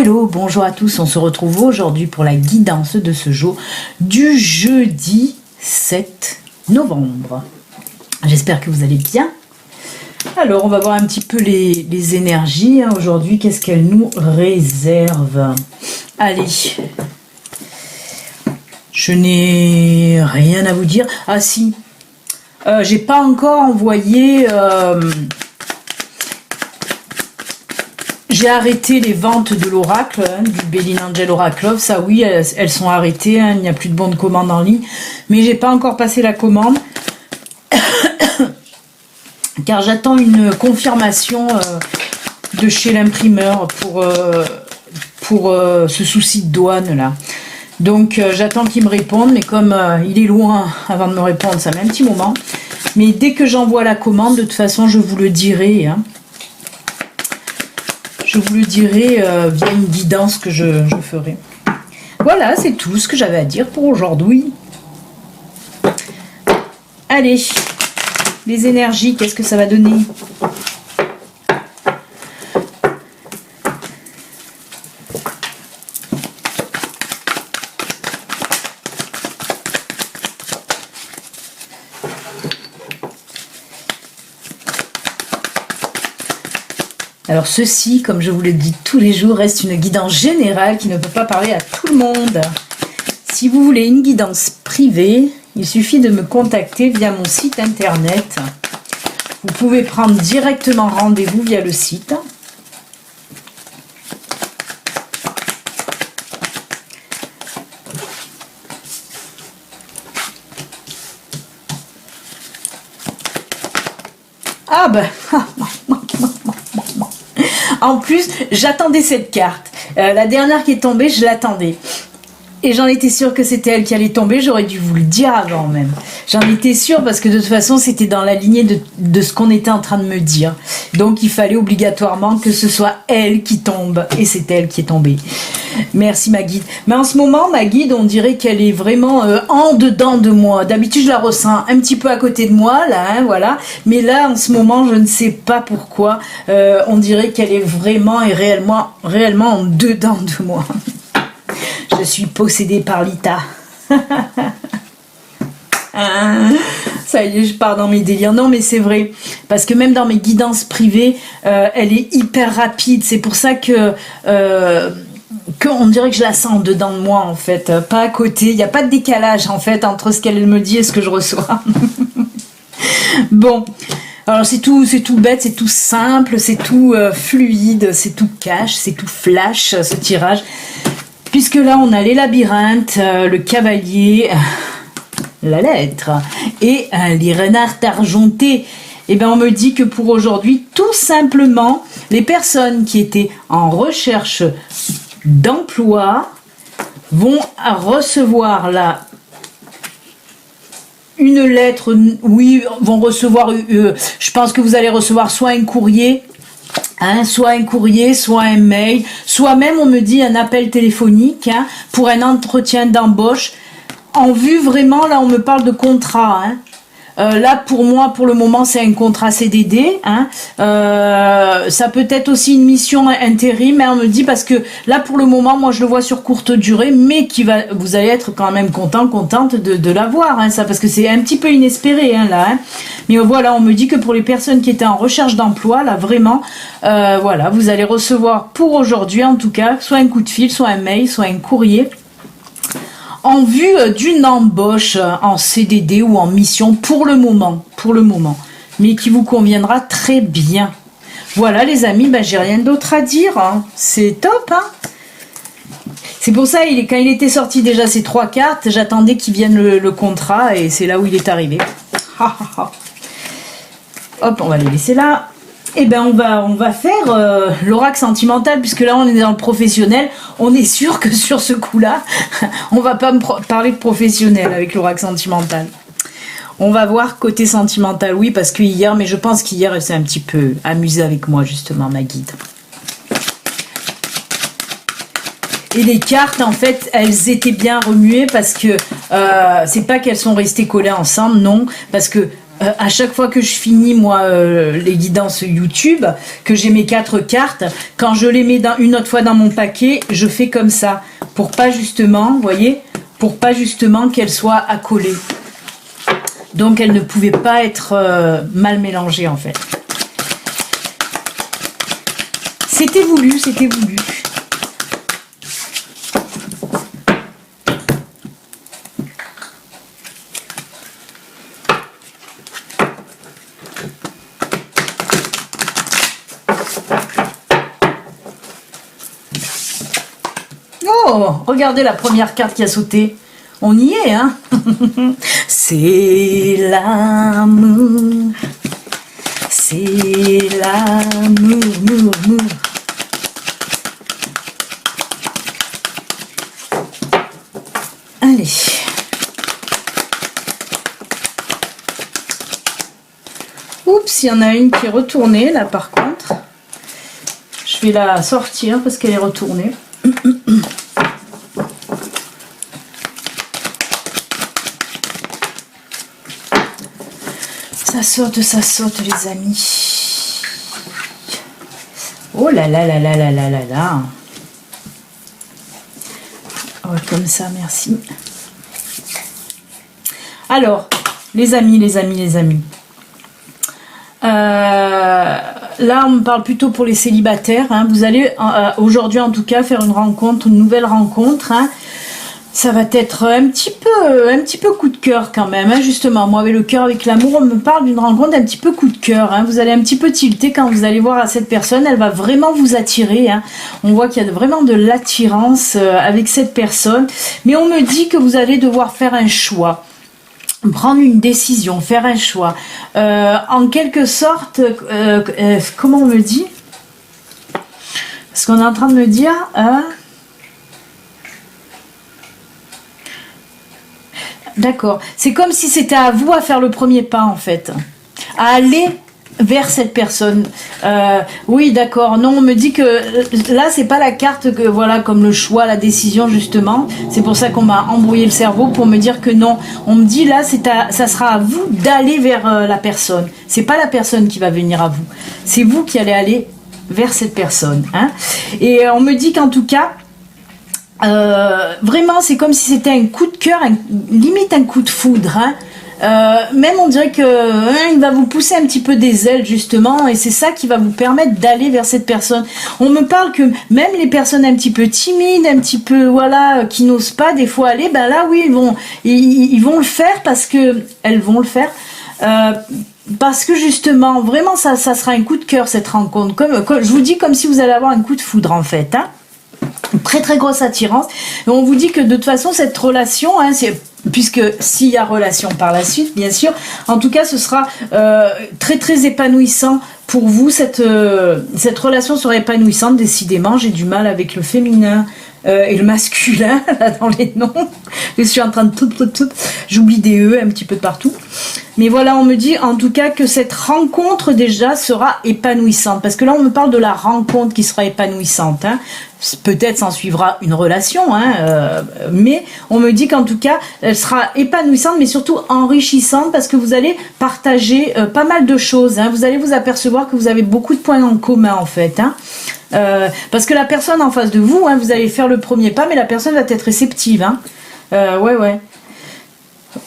Hello, bonjour à tous, on se retrouve aujourd'hui pour la guidance de ce jour du jeudi 7 novembre. J'espère que vous allez bien. Alors on va voir un petit peu les énergies aujourd'hui, qu'est-ce qu'elles nous réservent. Allez, je n'ai rien à vous dire. Ah si, j'ai pas encore envoyé... J'ai arrêté les ventes de l'oracle, du Béline Angel Oracle. Ça oui, elles sont arrêtées, il n'y a plus de bonnes commandes en ligne. Mais j'ai pas encore passé la commande. Car j'attends une confirmation de chez l'imprimeur pour ce souci de douane là. Donc j'attends qu'il me réponde, mais comme il est loin avant de me répondre, ça met un petit moment. Mais dès que j'envoie la commande, de toute façon, je vous le dirai. Je vous le dirai via une guidance que je ferai. Voilà, c'est tout ce que j'avais à dire pour aujourd'hui. Allez, les énergies, qu'est-ce que ça va donner ? Alors ceci, comme je vous le dis tous les jours, reste une guidance générale qui ne peut pas parler à tout le monde. Si vous voulez une guidance privée, il suffit de me contacter via mon site internet. Vous pouvez prendre directement rendez-vous via le site. Ah ben en plus, j'attendais cette carte. La dernière qui est tombée, je l'attendais. Et j'en étais sûre que c'était elle qui allait tomber. J'aurais dû vous le dire avant même. J'en étais sûre parce que de toute façon, c'était dans la lignée de ce qu'on était en train de me dire. Donc, il fallait obligatoirement que ce soit elle qui tombe. Et c'est elle qui est tombée. Merci ma guide. Mais en ce moment, ma guide, on dirait qu'elle est vraiment en dedans de moi. D'habitude, je la ressens un petit peu à côté de moi, là, voilà. Mais là, en ce moment, je ne sais pas pourquoi. On dirait qu'elle est vraiment et réellement en dedans de moi. Je suis possédée par Lita. Ça y est, je pars dans mes délires. Non, mais c'est vrai. Parce que même dans mes guidances privées, elle est hyper rapide. C'est pour ça que... on dirait que je la sens dedans de moi en fait, pas à côté, il n'y a pas de décalage en fait entre ce qu'elle me dit et ce que je reçois. Bon, alors c'est tout bête, c'est tout simple, c'est tout fluide, c'est tout cash, c'est tout flash ce tirage, puisque là on a les labyrinthes, le cavalier, la lettre et les renards argentés. Et bien on me dit que pour aujourd'hui, tout simplement, les personnes qui étaient en recherche d'emploi vont recevoir là une lettre, oui, vont recevoir, je pense que vous allez recevoir soit un courrier, soit un mail, soit même on me dit un appel téléphonique pour un entretien d'embauche en vue vraiment, là on me parle de contrat, là pour moi pour le moment c'est un contrat CDD, ça peut être aussi une mission intérim, mais on me dit parce que là pour le moment moi je le vois sur courte durée, mais vous allez être quand même contente de l'avoir, ça, parce que c'est un petit peu inespéré là, mais voilà, on me dit que pour les personnes qui étaient en recherche d'emploi là vraiment, voilà, vous allez recevoir pour aujourd'hui en tout cas soit un coup de fil, soit un mail, soit un courrier en vue d'une embauche en CDD ou en mission pour le moment, mais qui vous conviendra très bien. Voilà les amis, j'ai rien d'autre à dire, c'est top. C'est pour ça, quand il était sorti déjà ces 3 cartes, j'attendais qu'il vienne le contrat et c'est là où il est arrivé. Hop, on va les laisser là. Eh ben on va faire l'oracle sentimental, puisque là on est dans le professionnel. On est sûr que sur ce coup-là, on va pas me parler de professionnel avec l'oracle sentimental. On va voir côté sentimental, oui, parce que hier, mais je pense qu'hier elle s'est un petit peu amusée avec moi justement, ma guide. Et les cartes, en fait, elles étaient bien remuées parce que c'est pas qu'elles sont restées collées ensemble, non, parce que À chaque fois que je finis moi les guidances YouTube, que j'ai mes 4 cartes, quand je les mets une autre fois dans mon paquet, je fais comme ça pour pas justement, vous voyez, pour pas justement qu'elles soient accolées. Donc elles ne pouvaient pas être mal mélangées en fait. C'était voulu, c'était voulu. Oh, regardez la première carte qui a sauté. On y est, hein. C'est l'amour. C'est l'amour. Allez. Oups, il y en a une qui est retournée, là, par contre. Je vais la sortir parce qu'elle est retournée. Ça saute, les amis. Oh là là là là là là là là. Oh, comme ça, merci. Alors, les amis. Là, on me parle plutôt pour les célibataires. Hein. Vous allez aujourd'hui, en tout cas, faire une nouvelle rencontre. Hein. Ça va être un petit peu coup de cœur quand même, hein, justement. Moi, avec le cœur, avec l'amour, on me parle d'une rencontre un petit peu coup de cœur. Hein. Vous allez un petit peu tilter quand vous allez voir à cette personne. Elle va vraiment vous attirer. Hein. On voit qu'il y a vraiment de l'attirance avec cette personne. Mais on me dit que vous allez devoir faire un choix. Prendre une décision, faire un choix. En quelque sorte, comment on me dit? Parce qu'on est en train de me dire... D'accord. C'est comme si c'était à vous à faire le premier pas, en fait. À aller vers cette personne. Oui, d'accord. Non, on me dit que là, c'est pas la carte que, voilà, comme le choix, la décision, justement. C'est pour ça qu'on m'a embrouillé le cerveau pour me dire que non. On me dit là, ça sera à vous d'aller vers la personne. C'est pas la personne qui va venir à vous. C'est vous qui allez aller vers cette personne. Hein. Et on me dit qu'en tout cas, vraiment, c'est comme si c'était un coup de cœur, limite un coup de foudre. Hein. Même on dirait que il va vous pousser un petit peu des ailes justement, et c'est ça qui va vous permettre d'aller vers cette personne. On me parle que même les personnes un petit peu timides, un petit peu voilà, qui n'osent pas des fois aller, ben là oui ils vont le faire parce que elles vont le faire. Parce que justement, vraiment, ça sera un coup de cœur cette rencontre. Comme je vous dis, comme si vous allez avoir un coup de foudre en fait. Hein. Très très grosse attirance. Et on vous dit que de toute façon cette relation, hein, puisque s'il y a relation par la suite, bien sûr, en tout cas ce sera très très épanouissant pour vous. Cette relation sera épanouissante. Décidément, j'ai du mal avec le féminin et le masculin là dans les noms. Je suis en train de j'oublie des E un petit peu de partout. Mais voilà, on me dit en tout cas que cette rencontre déjà sera épanouissante. Parce que là, on me parle de la rencontre qui sera épanouissante. Hein. Peut-être s'en suivra une relation, hein, mais on me dit qu'en tout cas, elle sera épanouissante, mais surtout enrichissante parce que vous allez partager pas mal de choses. Hein. Vous allez vous apercevoir que vous avez beaucoup de points en commun en fait. Hein. Parce que la personne en face de vous, hein, vous allez faire le premier pas, mais la personne va être réceptive. Hein. Ouais.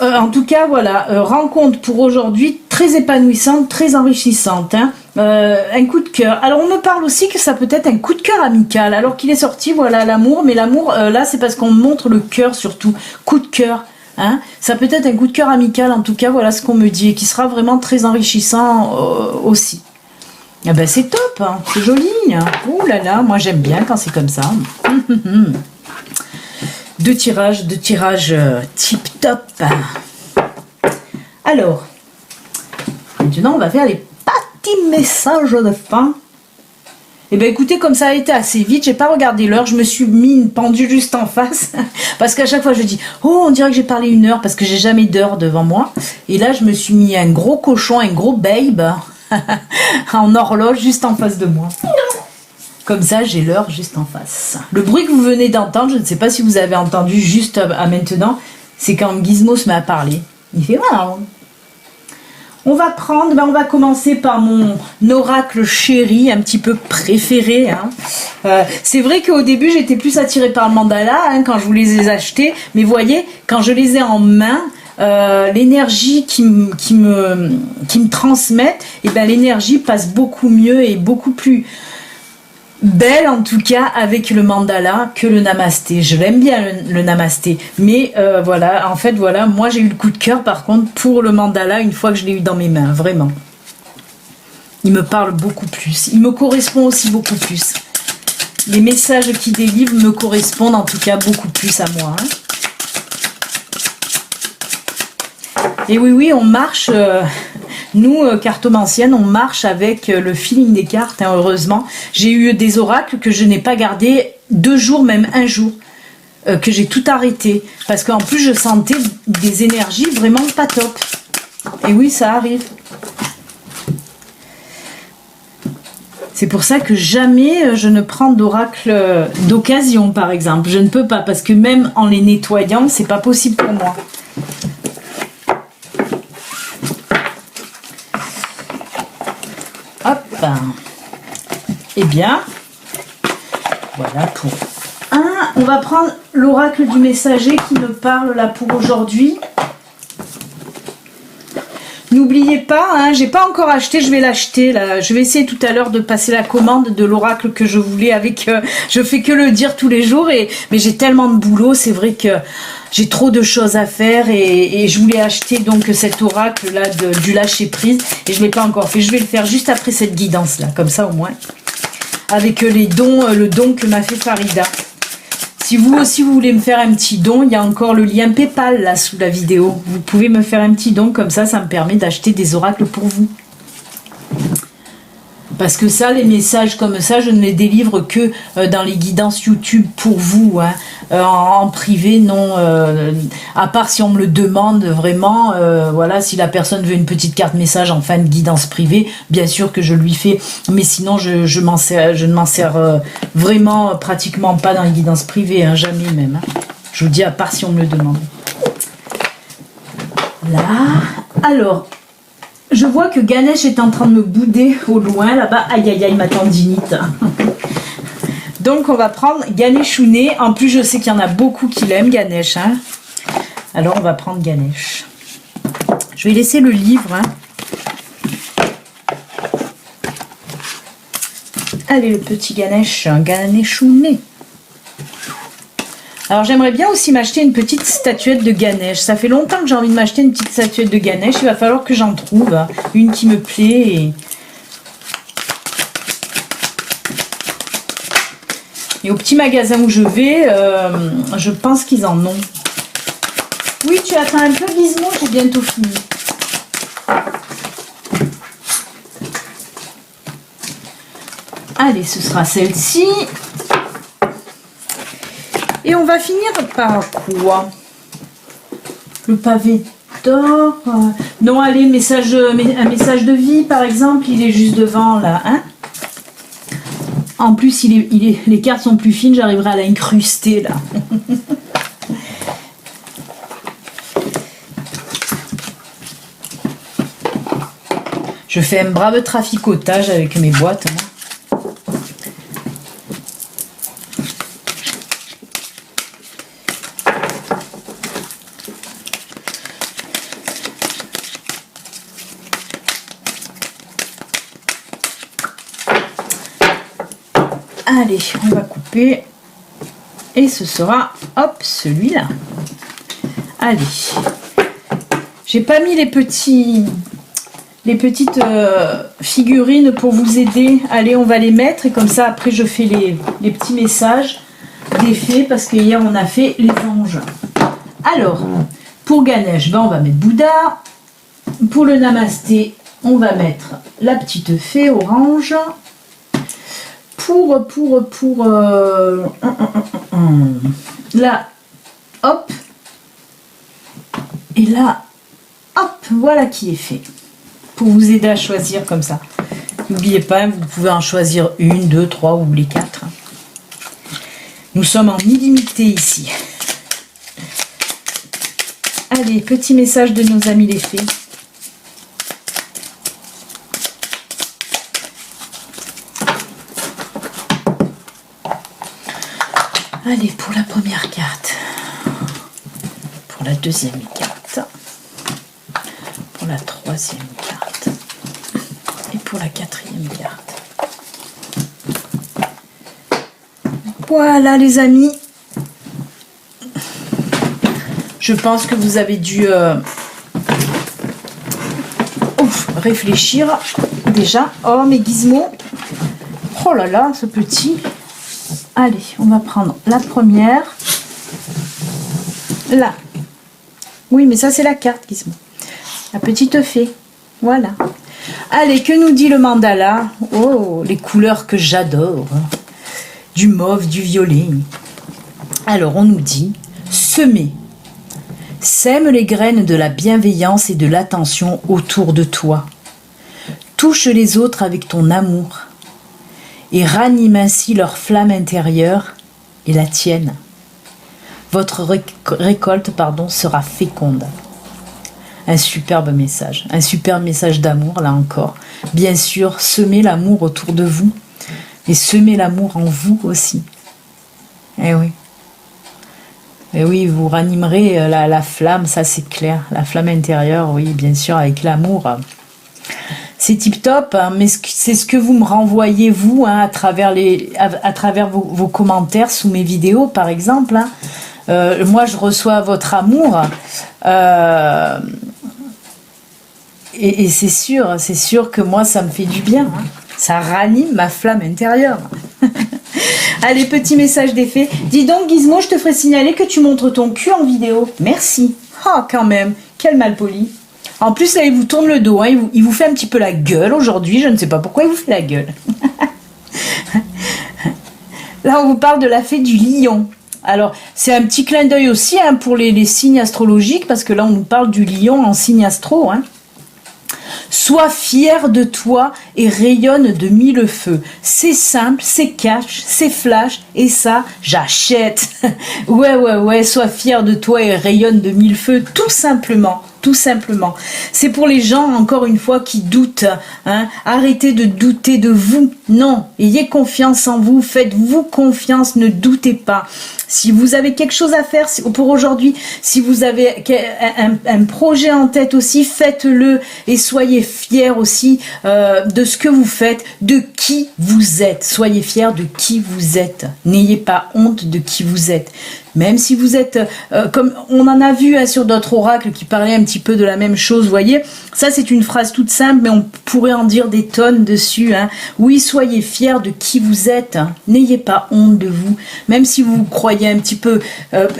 En tout cas, voilà, rencontre pour aujourd'hui très épanouissante, très enrichissante. Hein. Un coup de cœur. Alors, on me parle aussi que ça peut être un coup de cœur amical. Alors qu'il est sorti, voilà, l'amour. Mais l'amour, là, c'est parce qu'on montre le cœur surtout. Coup de cœur. Hein. Ça peut être un coup de cœur amical, en tout cas, voilà ce qu'on me dit. Et qui sera vraiment très enrichissant aussi. Ah ben, c'est top, hein. C'est joli. Hein. Ouh là là, moi j'aime bien quand c'est comme ça. Deux tirages tip top. Alors, maintenant on va faire les petits messages de fin. Et ben écoutez, comme ça a été assez vite, j'ai pas regardé l'heure, je me suis mis une pendule juste en face parce qu'à chaque fois je dis oh on dirait que j'ai parlé 1 heure parce que j'ai jamais d'heure devant moi. Et là je me suis mis un gros cochon, un gros babe en horloge juste en face de moi. Comme ça, j'ai l'heure juste en face. Le bruit que vous venez d'entendre, je ne sais pas si vous avez entendu juste à maintenant, c'est quand Gizmo se met à parler. Il fait waouh. On va prendre, on va commencer par mon oracle chéri, un petit peu préféré. Hein. C'est vrai qu'au début, j'étais plus attirée par le mandala hein, quand je vous les ai achetés. Mais vous voyez, quand je les ai en main, l'énergie qui me transmettent, et ben l'énergie passe beaucoup mieux et beaucoup plus belle en tout cas avec le mandala que le namasté. Je l'aime bien le namasté, mais voilà, en fait voilà, moi j'ai eu le coup de cœur par contre pour le mandala une fois que je l'ai eu dans mes mains, vraiment. Il me parle beaucoup plus, il me correspond aussi beaucoup plus. Les messages qu'il délivre me correspondent en tout cas beaucoup plus à moi. Hein. Et oui, on marche... Nous, cartomanciennes, on marche avec le feeling des cartes, hein, heureusement. J'ai eu des oracles que je n'ai pas gardés 2 jours, même 1 jour, que j'ai tout arrêté. Parce qu'en plus, je sentais des énergies vraiment pas top. Et oui, ça arrive. C'est pour ça que jamais je ne prends d'oracle d'occasion, par exemple. Je ne peux pas, parce que même en les nettoyant, c'est pas possible pour moi. Hop. Eh bien, voilà pour un. On va prendre l'oracle du messager qui me parle là pour aujourd'hui. N'oubliez pas, hein, j'ai pas encore acheté, je vais l'acheter là. Je vais essayer tout à l'heure de passer la commande de l'oracle que je voulais avec. Je fais que le dire tous les jours mais j'ai tellement de boulot, c'est vrai que j'ai trop de choses à faire et je voulais acheter donc cet oracle là du lâcher prise et je l'ai pas encore fait. Je vais le faire juste après cette guidance là, comme ça au moins. Avec les dons, le don que m'a fait Farida. Si vous aussi vous voulez me faire un petit don, il y a encore le lien PayPal là sous la vidéo. Vous pouvez me faire un petit don comme ça me permet d'acheter des oracles pour vous. Parce que ça, les messages comme ça, je ne les délivre que dans les guidances YouTube pour vous, hein. En privé, non. À part si on me le demande vraiment, voilà, si la personne veut une petite carte message en fin de guidance privée, bien sûr que je lui fais. Mais sinon, je ne m'en sers vraiment pratiquement pas dans les guidances privées, hein, jamais même. Hein. Je vous dis à part si on me le demande. Là, alors. Je vois que Ganesh est en train de me bouder au loin, là-bas. Aïe, aïe, aïe, ma tendinite. Donc, on va prendre Ganeshune. En plus, je sais qu'il y en a beaucoup qui l'aiment, Ganesh. Hein. Alors, on va prendre Ganesh. Je vais laisser le livre. Hein. Allez, le petit Ganesh. Ganeshune. Alors j'aimerais bien aussi m'acheter une petite statuette de Ganesh. Ça fait longtemps que j'ai envie de m'acheter une petite statuette de Ganesh. Il va falloir que j'en trouve hein. Une qui me plaît. Et au petit magasin où je vais, je pense qu'ils en ont. Oui, tu attends un peu Gizmo, j'ai bientôt fini. Allez, ce sera celle-ci. Et on va finir par quoi? Le pavé d'or. Non, allez, un message de vie, par exemple, il est juste devant, là. Hein, en plus, les cartes sont plus fines, j'arriverai à l'incruster, là. Je fais un brave traficotage avec mes boîtes. Hein. Allez, on va couper et ce sera, hop, celui-là. Allez, j'ai pas mis les petites figurines pour vous aider. Allez, on va les mettre et comme ça après je fais les petits messages d'effet parce que hier on a fait les anges. Alors, pour Ganesh, ben on va mettre Bouddha. Pour le Namasté, on va mettre la petite fée orange. Là, hop, et là, hop, voilà qui est fait. Pour vous aider à choisir comme ça. N'oubliez pas, vous pouvez en choisir 1, 2, 3 ou les 4. Nous sommes en illimité ici. Allez, petit message de nos amis les fées. Allez, pour la première carte. Pour la deuxième carte. Pour la troisième carte. Et pour la quatrième carte. Voilà les amis. Je pense que vous avez dû réfléchir déjà. Oh mes gizmos. Oh là là, ce petit. Allez, on va prendre la première. Là. Oui, mais ça c'est la carte gizmo. La petite fée. Voilà. Allez, que nous dit le mandala? Oh, les couleurs que j'adore. Du mauve, du violet. Alors, on nous dit semer. Sème les graines de la bienveillance et de l'attention autour de toi. Touche les autres avec ton amour et ranime ainsi leur flamme intérieure et la tienne. Votre récolte sera féconde. Un superbe message d'amour là encore. Bien sûr, semez l'amour autour de vous et semez l'amour en vous aussi. Eh oui. Et oui, vous ranimerez la flamme, ça c'est clair. La flamme intérieure, oui, bien sûr, avec l'amour. C'est tip top, hein, mais c'est ce que vous me renvoyez, vous, hein, à travers vos commentaires sous mes vidéos, par exemple. Hein. Moi, je reçois votre amour. Et c'est sûr que moi, ça me fait du bien. Hein. Ça ranime ma flamme intérieure. Allez, petit message d'effet. Dis donc, Gizmo, je te ferai signaler que tu montres ton cul en vidéo. Merci. Oh, quand même, quel malpoli. En plus, là, il vous tourne le dos. Hein. Il vous fait un petit peu la gueule aujourd'hui. Je ne sais pas pourquoi il vous fait la gueule. Là, on vous parle de la fée du lion. Alors, c'est un petit clin d'œil aussi hein, pour les signes astrologiques, parce que là, on nous parle du lion en signe astro. Hein. Sois fier de toi et rayonne de mille feux. C'est simple, c'est cash, c'est flash et ça, j'achète. Ouais, sois fier de toi et rayonne de mille feux, tout simplement. Tout simplement. C'est pour les gens, encore une fois, qui doutent. Hein. Arrêtez de douter de vous. Non, ayez confiance en vous. Faites-vous confiance, ne doutez pas. Si vous avez quelque chose à faire pour aujourd'hui, si vous avez un projet en tête aussi, faites-le et soyez fiers aussi de ce que vous faites, de qui vous êtes. Soyez fiers de qui vous êtes. N'ayez pas honte de qui vous êtes. Même si vous êtes, comme on en a vu hein, sur d'autres oracles qui parlaient un petit peu de la même chose, vous voyez, ça c'est une phrase toute simple, mais on pourrait en dire des tonnes dessus. Hein. Oui, soyez fiers de qui vous êtes, hein. N'ayez pas honte de vous, même si vous croyez un petit peu,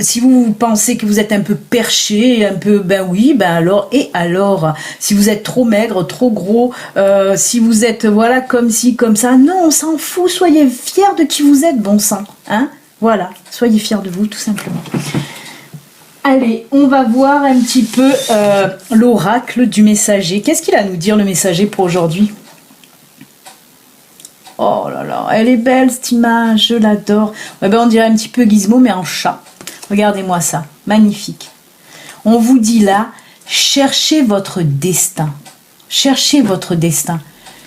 si vous pensez que vous êtes un peu perché, un peu, ben oui, ben alors, et alors, si vous êtes trop maigre, trop gros, si vous êtes, voilà, comme ci, comme ça, non, on s'en fout, soyez fiers de qui vous êtes, bon sang, hein. Voilà, soyez fiers de vous, tout simplement. Allez, on va voir un petit peu l'oracle du messager. Qu'est-ce qu'il a à nous dire, le messager, pour aujourd'hui? Oh là là, elle est belle, cette image, je l'adore. Ouais, ben, on dirait un petit peu Gizmo, mais en chat. Regardez-moi ça, magnifique. On vous dit là, cherchez votre destin. Cherchez votre destin.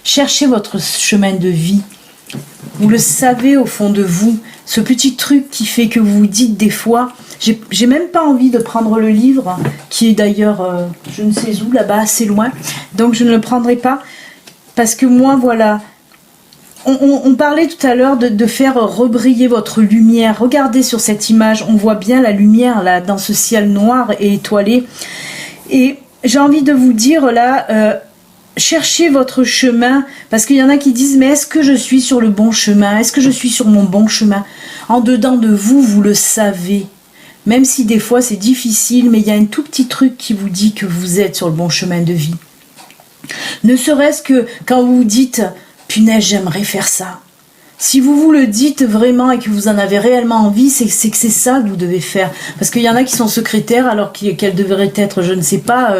Cherchez votre chemin de vie. Vous le savez au fond de vous. Ce petit truc qui fait que vous vous dites des fois, j'ai même pas envie de prendre le livre, qui est d'ailleurs, je ne sais où, là-bas, assez loin, donc je ne le prendrai pas, parce que moi, voilà, on parlait tout à l'heure de faire rebriller votre lumière. Regardez sur cette image, on voit bien la lumière, là, dans ce ciel noir et étoilé, et j'ai envie de vous dire, là, cherchez votre chemin, parce qu'il y en a qui disent, mais est-ce que je suis sur le bon chemin? Est-ce que je suis sur mon bon chemin? En dedans de vous, vous le savez. Même si des fois c'est difficile, mais il y a un tout petit truc qui vous dit que vous êtes sur le bon chemin de vie. Ne serait-ce que quand vous vous dites, punaise, j'aimerais faire ça. Si vous vous le dites vraiment et que vous en avez réellement envie, c'est que c'est ça que vous devez faire. Parce qu'il y en a qui sont secrétaires alors qu'elles devraient être, je ne sais pas,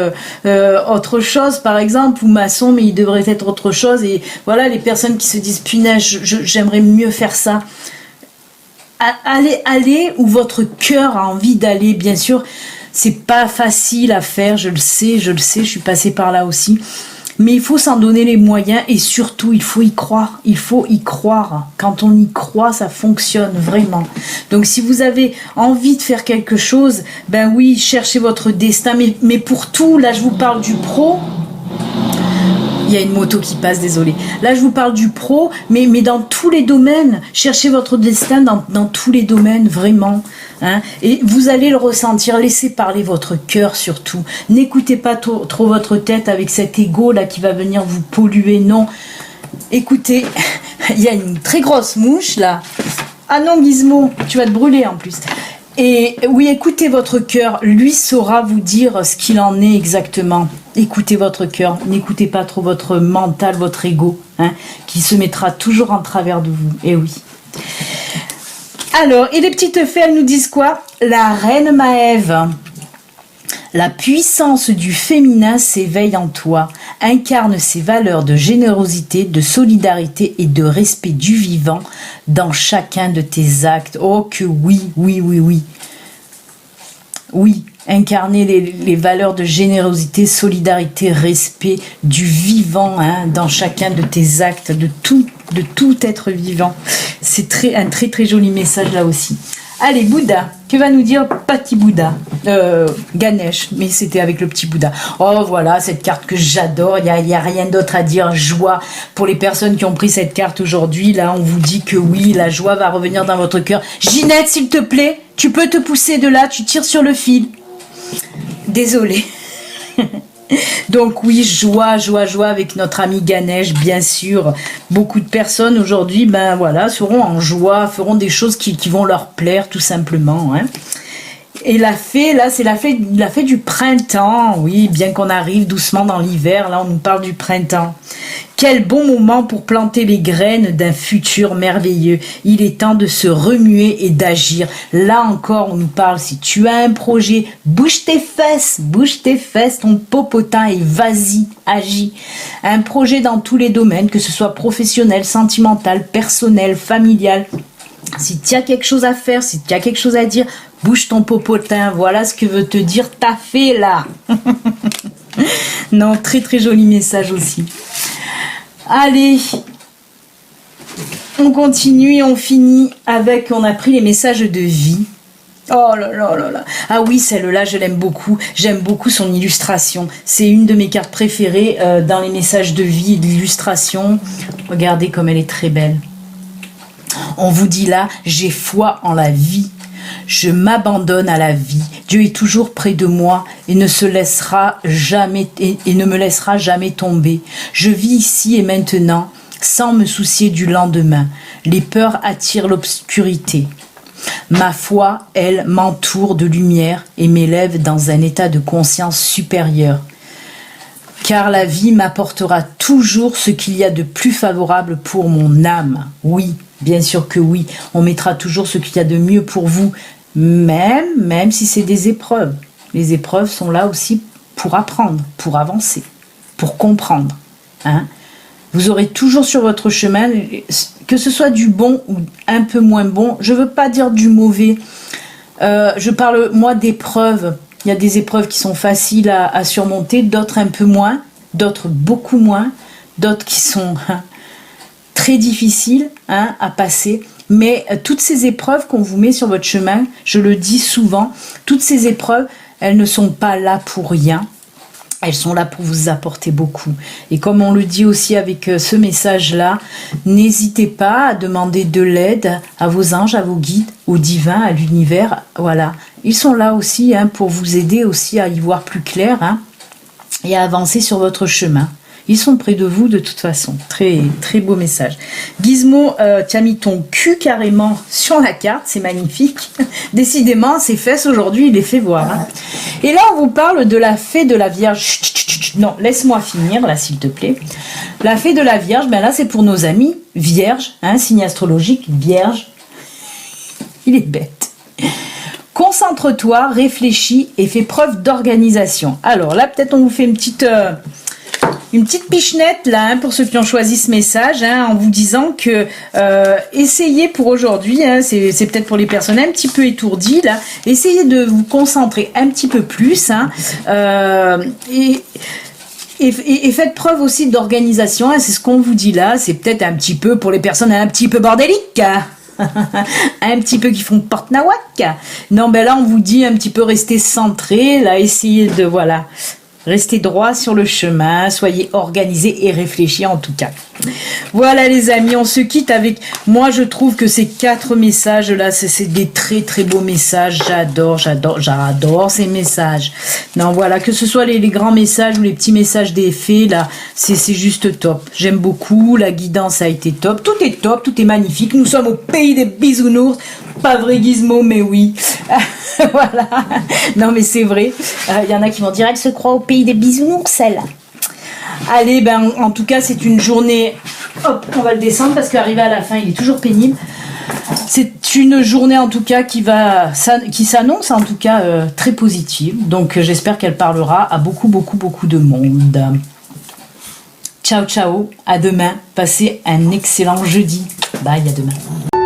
autre chose par exemple, ou maçon, mais ils devraient être autre chose. Et voilà, les personnes qui se disent, punaise, j'aimerais mieux faire ça. Allez où votre cœur a envie d'aller, bien sûr. C'est pas facile à faire, je le sais, je suis passée par là aussi. Mais il faut s'en donner les moyens et surtout, il faut y croire. Il faut y croire. Quand on y croit, ça fonctionne vraiment. Donc, si vous avez envie de faire quelque chose, ben oui, cherchez votre destin. Mais pour tout, là, je vous parle du pro. Il y a une moto qui passe, désolé. Là, je vous parle du pro, mais dans tous les domaines. Cherchez votre destin dans tous les domaines, vraiment. Hein. Et vous allez le ressentir. Laissez parler votre cœur, surtout. N'écoutez pas trop votre tête avec cet ego là qui va venir vous polluer. Non. Écoutez, il y a une très grosse mouche, là. Ah non, Gizmo, tu vas te brûler, en plus. Et oui, écoutez votre cœur, lui saura vous dire ce qu'il en est exactement. Écoutez votre cœur, n'écoutez pas trop votre mental, votre ego, hein, qui se mettra toujours en travers de vous. Et oui. Alors, et les petites fées, elles nous disent quoi? La reine Maève. La puissance du féminin s'éveille en toi, incarne ses valeurs de générosité, de solidarité et de respect du vivant dans chacun de tes actes. Oh que oui, oui, oui, oui. Oui, incarner les valeurs de générosité, solidarité, respect du vivant, hein, dans chacun de tes actes, de tout être vivant. C'est un très très joli message là aussi. Allez, Bouddha, que va nous dire Petit Bouddha? Ganesh, mais c'était avec le petit Bouddha. Oh voilà, cette carte que j'adore, il y a rien d'autre à dire, joie. Pour les personnes qui ont pris cette carte aujourd'hui, là, on vous dit que oui, la joie va revenir dans votre cœur. Ginette, s'il te plaît, tu peux te pousser de là, tu tires sur le fil. Désolée. Donc oui, joie avec notre ami Ganesh, bien sûr. Beaucoup de personnes aujourd'hui, ben voilà, seront en joie, feront des choses qui vont leur plaire, tout simplement. Hein. Et la fée, là, c'est la fée du printemps. Oui, bien qu'on arrive doucement dans l'hiver, là, on nous parle du printemps. Quel bon moment pour planter les graines d'un futur merveilleux. Il est temps de se remuer et d'agir. Là encore, on nous parle, si tu as un projet, bouge tes fesses, ton popotin et vas-y, agis. Un projet dans tous les domaines, que ce soit professionnel, sentimental, personnel, familial. Si tu as quelque chose à faire, si tu as quelque chose à dire, bouge ton popotin. Voilà ce que veut te dire ta fée là. Non, très très joli message aussi. Allez, on continue et on finit avec, on a pris les messages de vie. Oh là là là là. Ah oui, celle-là, je l'aime beaucoup. J'aime beaucoup son illustration. C'est une de mes cartes préférées dans les messages de vie et d'illustration. Regardez comme elle est très belle. On vous dit là, j'ai foi en la vie. Je m'abandonne à la vie. Dieu est toujours près de moi et ne me laissera jamais tomber. Je vis ici et maintenant sans me soucier du lendemain. Les peurs attirent l'obscurité. Ma foi, elle, m'entoure de lumière et m'élève dans un état de conscience supérieur. Car la vie m'apportera toujours ce qu'il y a de plus favorable pour mon âme. Oui, bien sûr que oui, on mettra toujours ce qu'il y a de mieux pour vous, même si c'est des épreuves. Les épreuves sont là aussi pour apprendre, pour avancer, pour comprendre. Hein. Vous aurez toujours sur votre chemin, que ce soit du bon ou un peu moins bon, je ne veux pas dire du mauvais. Je parle, moi, d'épreuves. Il y a des épreuves qui sont faciles à surmonter, d'autres un peu moins, d'autres beaucoup moins, d'autres qui sont très difficiles à passer. Mais toutes ces épreuves qu'on vous met sur votre chemin, je le dis souvent, toutes ces épreuves, elles ne sont pas là pour rien. Elles sont là pour vous apporter beaucoup. Et comme on le dit aussi avec ce message-là, n'hésitez pas à demander de l'aide à vos anges, à vos guides, au divin, à l'univers. Voilà. Ils sont là aussi pour vous aider aussi à y voir plus clair et à avancer sur votre chemin. Ils sont près de vous de toute façon. Très, très beau message. Gizmo, tu as mis ton cul carrément sur la carte. C'est magnifique. Décidément, ses fesses aujourd'hui, il les fait voir. Hein. Et là, on vous parle de la fée de la Vierge. Chut, chut, chut. Non, laisse-moi finir, là, s'il te plaît. La fée de la Vierge, ben là, c'est pour nos amis Vierge, signe astrologique, Vierge. Il est bête. Concentre-toi, réfléchis et fais preuve d'organisation. Alors là, peut-être on vous fait une petite pichenette là pour ceux qui ont choisi ce message en vous disant que essayez pour aujourd'hui, c'est peut-être pour les personnes un petit peu étourdies là, essayez de vous concentrer un petit peu plus et et faites preuve aussi d'organisation, hein, c'est ce qu'on vous dit là, c'est peut-être un petit peu pour les personnes un petit peu bordéliques, un petit peu qui font porte-nawak. Non, ben là on vous dit un petit peu rester centré, là essayez de, voilà, rester droit sur le chemin, soyez organisés et réfléchis en tout cas. Voilà les amis, on se quitte avec, moi je trouve que ces 4 messages là, c'est des très très beaux messages, j'adore ces messages. Non voilà, que ce soit les grands messages ou les petits messages des fées là, c'est juste top. J'aime beaucoup, la guidance a été top, tout est magnifique. Nous sommes au pays des bisounours, pas vrai Gizmo mais oui. Voilà, non mais c'est vrai, y en a qui vont dire elle se croit au pays des bisounours celle-là. Allez, ben en tout cas c'est une journée, hop, on va le descendre parce qu'arriver à la fin il est toujours pénible. C'est une journée en tout cas qui s'annonce en tout cas très positive, donc j'espère qu'elle parlera à beaucoup de monde. Ciao, à demain, passez un excellent jeudi, bye, à demain.